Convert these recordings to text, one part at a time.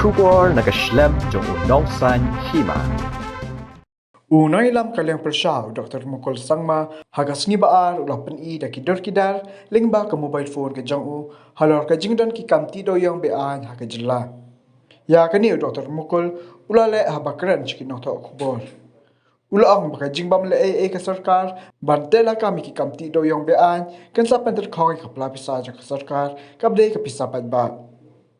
Kubor nagaslem jong unongsan Hima. Unay lam kalyang persyaw Dr. Mukul sangma hagas ni baar ulah peni da kidor kidar lingba ka mobile phone ka jang halor ka Jingdon ki kamti Dewïong Be-Aiñ ha ka jilla. Ya kani Dr. Mukul ulah le habakran chikin nokta kubor. Ulang baka jingbam le AA ka sarkar bantela kami ki kamti Dewïong Be-Aiñ kan sa panter khong ka plapisa jang ka sarkar kabde ka pisa padba.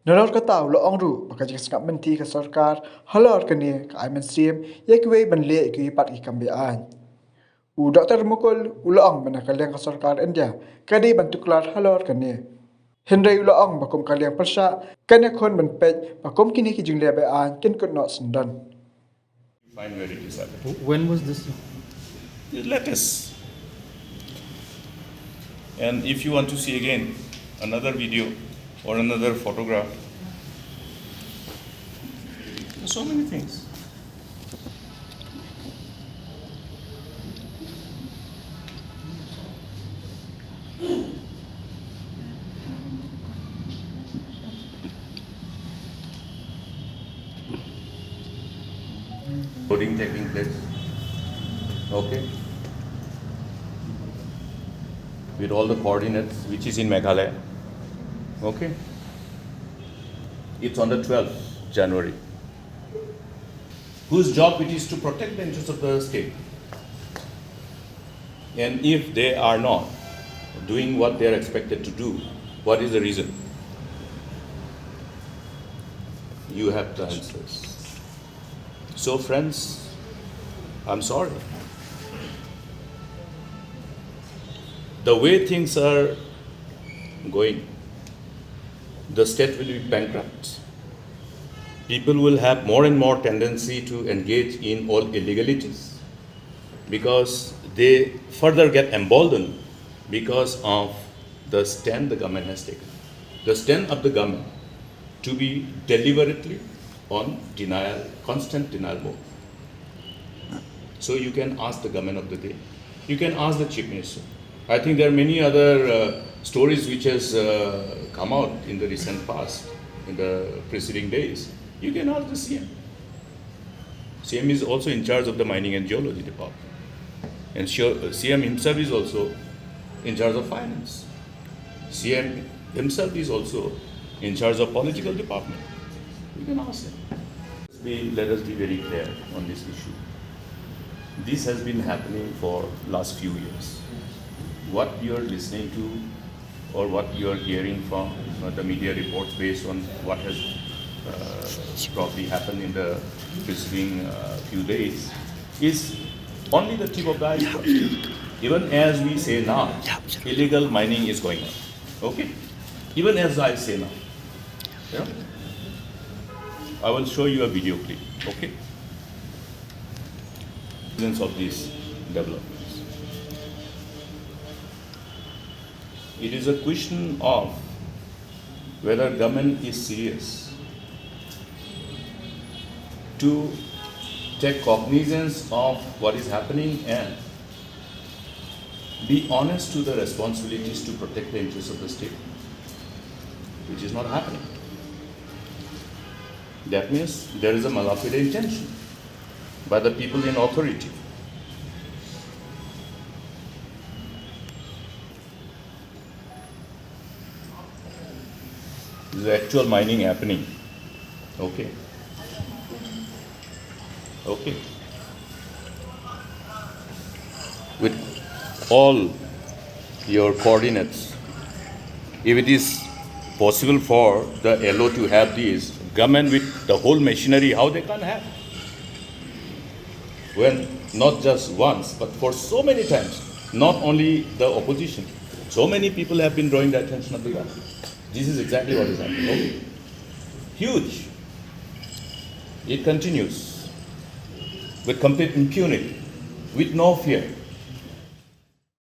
Nalor ka tao lo ru baka jing skap menti ka sarkar halor ka ni ka aiman sim yakwe banle ki pat ki kam Be-Aiñ. Dr. Mukul ulang bana kalyang ka sarkar India kadi bantuklar halor ka ni. Henry ulang bakom kalyang persya kanya kon ban pej bakom kini ki jingle Be-Aiñ kin kun not sendan. Find where it is happening. When was this? The latest. And if you want to see again another video or another photograph, there's so many things. Voting taking place. Okay. With all the coordinates, which is in Meghalaya. Okay. It's on the 12th January. Whose job it is to protect the interests of the state. And if they are not doing what they are expected to do, what is the reason? You have the answers. So friends, I'm sorry. The way things are going, the state will be bankrupt. People will have more and more tendency to engage in all illegalities because they further get emboldened because of the stand the government has taken. The stand of the government to be deliberately on denial, constant denial mode. So you can ask the government of the day. You can ask the chief minister. I think there are many other stories which has come out in the recent past, in the preceding days. You can ask the CM. CM is also in charge of the mining and geology department. And CM himself is also in charge of finance. CM himself is also in charge of political department. You can ask him. Let us be very clear on this issue. This has been happening for last few years. What you are listening to or what you are hearing from the media reports based on what has probably happened in the preceding few days is only the tip of the iceberg. Even as we say now, illegal mining is going on. Okay? Even as I say now. Yeah? I will show you a video clip. Okay? Of these developments. It is a question of whether government is serious to take cognizance of what is happening and be honest to the responsibilities to protect the interests of the state, which is not happening. That means there is a malafide intention by the people in authority. This is actual mining happening. Okay. Okay. With all your coordinates, if it is possible for the LO to have these, government with the whole machinery, how they can have? When not just once, but for so many times, not only the opposition, so many people have been drawing the attention of the government. This is exactly what is happening. Okay. Huge. It continues with complete impunity, with no fear.